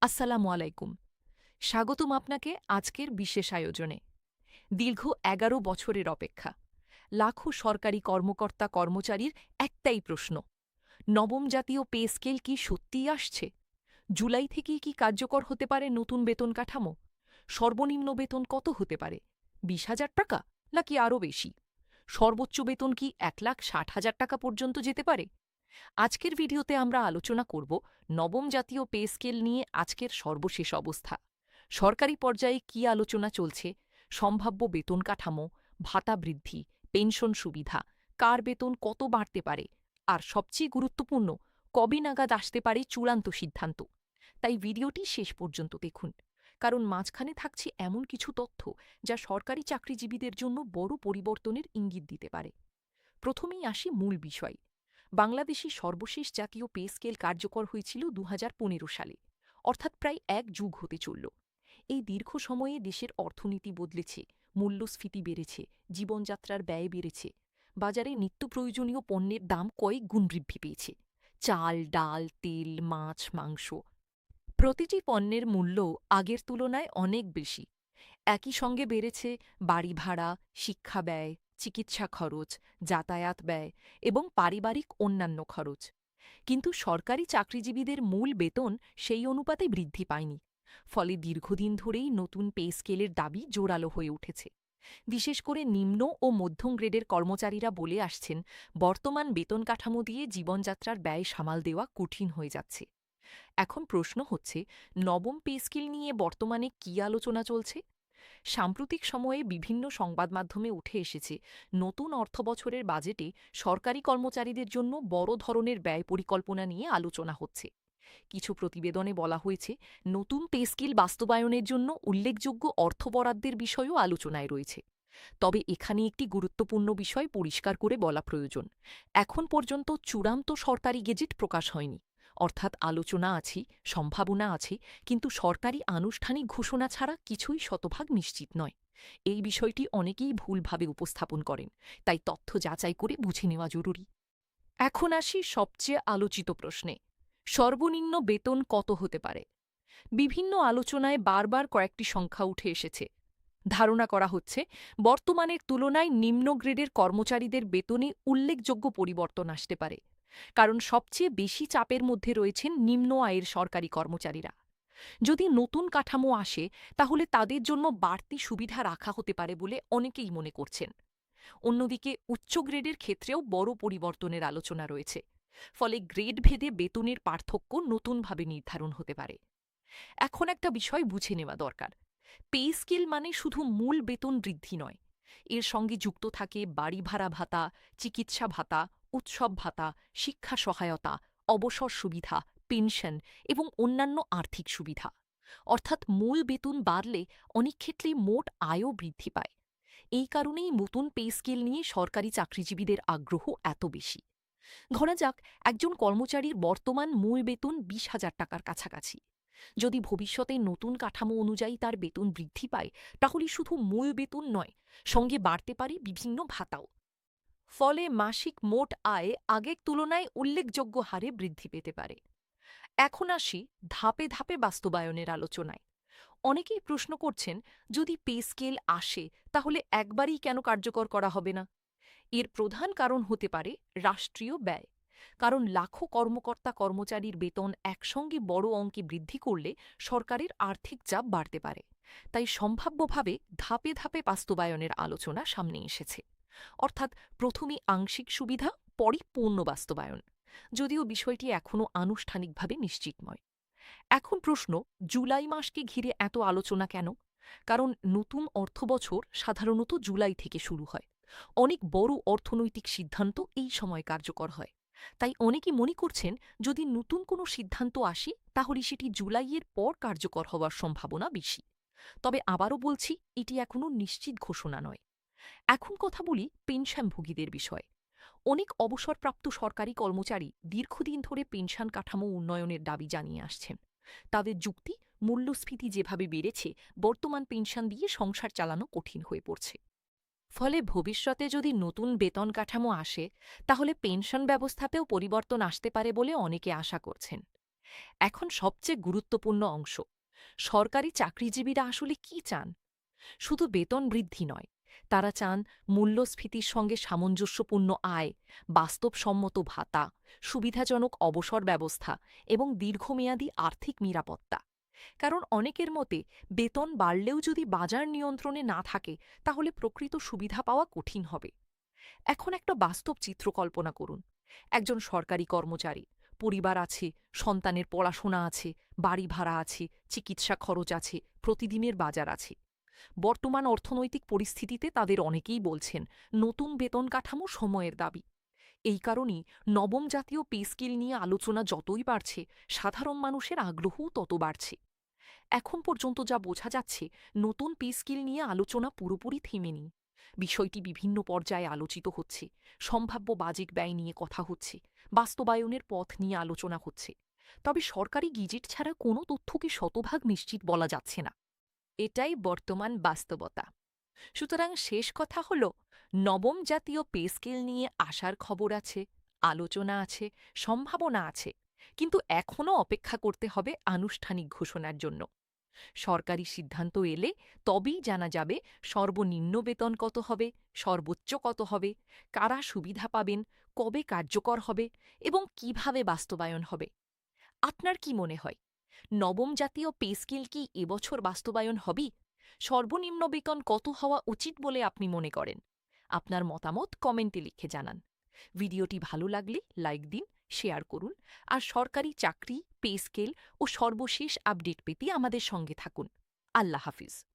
আসসালামু আলাইকুম। স্বাগতম আপনাকে আজকের বিশেষ আয়োজনে। দীর্ঘ ১১ বছরের অপেক্ষা। লাখো সরকারি কর্মকর্তা কর্মচারীর একটাই প্রশ্ন, নবম জাতীয় পে স্কেল কি সত্যিই আসছে? জুলাই থেকেই কি কার্যকর হতে পারে নতুন বেতন কাঠামো? সর্বনিম্ন বেতন কত হতে পারে? ২০,০০০ টাকা নাকি আরও বেশি? সর্বোচ্চ বেতন কি ১,৬০,০০০ টাকা পর্যন্ত যেতে পারে? আজকের ভিডিওতে আমরা আলোচনা করব নবম জাতীয় পে স্কেল নিয়ে আজকের সর্বশেষ অবস্থা, সরকারি পর্যায়ে কী আলোচনা চলছে, সম্ভাব্য বেতন কাঠামো, ভাতা বৃদ্ধি, পেনশন সুবিধা, কার বেতন কত বাড়তে পারে, আর সবচেয়ে গুরুত্বপূর্ণ, কবে নাগাদ আসতে পারে চূড়ান্ত সিদ্ধান্ত। তাই ভিডিওটি শেষ পর্যন্ত দেখুন, কারণ মাঝখানে থাকছে এমন কিছু তথ্য যা সরকারি চাকরিজীবীদের জন্য বড় পরিবর্তনের ইঙ্গিত দিতে পারে। প্রথমেই আসি মূল বিষয়। বাংলাদেশে সর্বশেষ জাতীয় পে স্কেল কার্যকর হয়েছিল ২০১৫ সালে, অর্থাৎ প্রায় ১ যুগ হতে চলল। এই দীর্ঘ সময়ে দেশের অর্থনীতি বদলেছে, মূল্যস্ফীতি বেড়েছে, জীবনযাত্রার ব্যয় বেড়েছে, বাজারে নিত্য প্রয়োজনীয় পণ্যের দাম কয়েক গুণ বৃদ্ধি পেয়েছে। চাল, ডাল, তেল, মাছ, মাংস, প্রতিটি পণ্যের মূল্য আগের তুলনায় অনেক বেশি। একই সঙ্গে বেড়েছে বাড়ি ভাড়া, শিক্ষা ব্যয়, চিকিৎসা খরচ, যাতায়াত ব্যয় এবং পারিবারিক অন্যান্য খরচ। কিন্তু সরকারি চাকরিজীবীদের মূল বেতন সেই অনুপাতে বৃদ্ধি পায়নি। ফলে দীর্ঘদিন ধরেই নতুন পে স্কেলের দাবি জোরালো হয়ে উঠেছে। বিশেষ করে নিম্ন ও মধ্যম গ্রেডের কর্মচারীরা বলে আসছেন, বর্তমান বেতন কাঠামো দিয়ে জীবনযাত্রার ব্যয় সামাল দেওয়া কঠিন হয়ে যাচ্ছে। এখন প্রশ্ন হচ্ছে, নবম পে স্কেল নিয়ে বর্তমানে কী আলোচনা চলছে? সাম্প্রতিক সময়ে বিভিন্ন সংবাদমাধ্যমে উঠে এসেছে, নতুন অর্থবছরের বাজেটে সরকারি কর্মচারীদের জন্য বড় ধরনের ব্যয় পরিকল্পনা নিয়ে আলোচনা হচ্ছে। কিছু প্রতিবেদনে বলা হয়েছে, নতুন পে স্কেল বাস্তবায়নের জন্য উল্লেখযোগ্য অর্থ বরাদ্দের বিষয়ও আলোচনায় রয়েছে। তবে এখানে একটি গুরুত্বপূর্ণ বিষয় পরিষ্কার করে বলা প্রয়োজন। এখন পর্যন্ত চূড়ান্ত সরকারি গেজেট প্রকাশ হয়নি। অর্থাৎ আলোচনা আছে, সম্ভাবনা আছে, কিন্তু সরকারি আনুষ্ঠানিক ঘোষণা ছাড়া কিছুই শতভাগ নিশ্চিত নয়। এই বিষয়টি অনেকেই ভুলভাবে উপস্থাপন করেন, তাই তথ্য যাচাই করে বুঝে নেওয়া জরুরি। এখন আসি সবচেয়ে আলোচিত প্রশ্নে, সর্বনিম্ন বেতন কত হতে পারে? বিভিন্ন আলোচনায় বারবার কয়েকটি সংখ্যা উঠে এসেছে। ধারণা করা হচ্ছে, বর্তমানের তুলনায় নিম্ন গ্রেডের কর্মচারীদের বেতনে উল্লেখযোগ্য পরিবর্তন আসতে পারে, কারণ সবচেয়ে বেশি চাপের মধ্যে রয়েছেন নিম্ন আয়ের সরকারি কর্মচারীরা। যদি নতুন কাঠামো আসে, তাহলে তাদের জন্য বাড়তি সুবিধা রাখা হতে পারে বলে অনেকেই মনে করছেন। অন্যদিকে উচ্চ গ্রেডের ক্ষেত্রেও বড় পরিবর্তনের আলোচনা রয়েছে। ফলে গ্রেড ভেদে বেতনের পার্থক্য নতুনভাবে নির্ধারণ হতে পারে। এখন একটা বিষয় বুঝে নেওয়া দরকার, পে স্কেল মানে শুধু মূল বেতন বৃদ্ধি নয়। এর সঙ্গে যুক্ত থাকে বাড়ি ভাড়া ভাতা, চিকিৎসা ভাতা, উৎসব ভাতা, শিক্ষা সহায়তা, অবসর সুবিধা, পেনশন এবং অন্যান্য আর্থিক সুবিধা। অর্থাৎ মূল বেতন বাড়লে অনেক ক্ষেত্রে মোট আয়ও বৃদ্ধি পায়। এই কারণেই নতুন পে স্কেল নিয়ে সরকারি চাকরিজীবীদের আগ্রহ এত বেশি। ধরা যাক, একজন কর্মচারীর বর্তমান মূল বেতন ২০,০০০ টাকার কাছাকাছি। যদি ভবিষ্যতে নতুন কাঠামো অনুযায়ী তার বেতন বৃদ্ধি পায়, তাহলে শুধু মূল বেতন নয়, সঙ্গে বাড়তে পারে বিভিন্ন ভাতাও। ফলে মাসিক মোট আয় আগের তুলনায় উল্লেখযোগ্য হারে বৃদ্ধি পেতে পারে। এখন আসি ধাপে ধাপে বাস্তবায়নের আলোচনায়। অনেকেই প্রশ্ন করছেন, যদি পে স্কেল আসে, তাহলে একবারই কেন কার্যকর করা হবে না? এর প্রধান কারণ হতে পারে রাষ্ট্রীয় ব্যয়। কারণ লাখো কর্মকর্তা কর্মচারীর বেতন একসঙ্গে বড় অঙ্কে বৃদ্ধি করলে সরকারের আর্থিক চাপ বাড়তে পারে। তাই সম্ভাব্যভাবে ধাপে ধাপে বাস্তবায়নের আলোচনা সামনে এসেছে। অর্থাৎ প্রথমে আংশিক সুবিধা, পরে পূর্ণ বাস্তবায়ন। যদিও বিষয়টি এখনও আনুষ্ঠানিকভাবে নিশ্চিত নয়। এখন প্রশ্ন, জুলাই মাসকে ঘিরে এত আলোচনা কেন? কারণ নতুন অর্থবছর সাধারণত জুলাই থেকে শুরু হয়। অনেক বড় অর্থনৈতিক সিদ্ধান্ত এই সময় কার্যকর হয়। তাই অনেকে মনে করছেন, যদি নতুন কোনো সিদ্ধান্ত আসে, তাহলে সেটি জুলাইয়ের পর কার্যকর হওয়ার সম্ভাবনা বেশি। তবে আবারও বলছি, এটি এখনও নিশ্চিত ঘোষণা নয়। এখন কথা বলি পেনশনভোগীদের বিষয়ে। অনেক অবসরপ্রাপ্ত সরকারি কর্মচারী দীর্ঘদিন ধরে পেনশন কাঠামো উন্নয়নের দাবি জানিয়ে আসছেন। তাদের যুক্তি, মূল্যস্ফীতি যেভাবে বেড়েছে, বর্তমান পেনশন দিয়ে সংসার চালানো কঠিন হয়ে পড়ছে। ফলে ভবিষ্যতে যদি নতুন বেতন কাঠামো আসে, তাহলে পেনশন ব্যবস্থাতেও পরিবর্তন আসতে পারে বলে অনেকে আশা করছেন। এখন সবচেয়ে গুরুত্বপূর্ণ অংশ, সরকারি চাকরিজীবীরা আসলে কি চান? শুধু বেতন বৃদ্ধি নয়, তারা চান মূল্যস্ফীতির সঙ্গে সামঞ্জস্যপূর্ণ আয়, বাস্তবসম্মত ভাতা, সুবিধাজনক অবসর ব্যবস্থা এবং দীর্ঘমেয়াদী আর্থিক নিরাপত্তা। কারণ অনেকের মতে বেতন বাড়লেও যদি বাজার নিয়ন্ত্রণে না থাকে, তাহলে প্রকৃত সুবিধা পাওয়া কঠিন হবে। এখন একটা বাস্তব চিত্র কল্পনা করুন। একজন সরকারি কর্মচারী, পরিবার আছে, সন্তানের পড়াশোনা আছে, বাড়ি ভাড়া আছে, চিকিৎসা খরচ আছে, প্রতিদিনের বাজার আছে। বর্তমান অর্থনৈতিক পরিস্থিতিতে তাদের অনেকেই বলছেন নতুন বেতন কাঠামো সময়ের দাবি। এই কারণেই নবম জাতীয় পে স্কেল নিয়ে আলোচনা যতই বাড়ছে, সাধারণ মানুষের আগ্রহও তত বাড়ছে। এখন পর্যন্ত যা বোঝা যাচ্ছে, নতুন পে স্কেল নিয়ে আলোচনা পুরোপুরি থেমেনি। বিষয়টি বিভিন্ন পর্যায়ে আলোচিত হচ্ছে, সম্ভাব্য বাজেট ব্যয় নিয়ে কথা হচ্ছে, বাস্তবায়নের পথ নিয়ে আলোচনা হচ্ছে। তবে সরকারি গেজেট ছাড়া কোনো তথ্যকে শতভাগ নিশ্চিত বলা যাচ্ছে না। এটাই বর্তমান বাস্তবতা। সুতরাং শেষ কথা হল, নবম জাতীয় পে স্কেল নিয়ে আসার খবর আছে, আলোচনা আছে, সম্ভাবনা আছে, কিন্তু এখনও অপেক্ষা করতে হবে আনুষ্ঠানিক ঘোষণার জন্য। সরকারি সিদ্ধান্ত এলে তবেই জানা যাবে সর্বনিম্ন বেতন কত হবে, সর্বোচ্চ কত হবে, কারা সুবিধা পাবেন, কবে কার্যকর হবে এবং কিভাবে বাস্তবায়ন হবে। আপনার কি মনে হয়, নবম জাতীয় পে স্কেল কি এবছর বাস্তবায়ন হবে? সর্বনিম্ন বেতন কত হওয়া উচিত বলে আপনি মনে করেন? আপনার মতামত কমেন্টে লিখে জানান। ভিডিওটি ভালো লাগলে লাইক দিন, শেয়ার করুন, আর সরকারি চাকরি, পে স্কেল ও সর্বশেষ আপডেট পেতে আমাদের সঙ্গে থাকুন। আল্লাহ হাফিজ।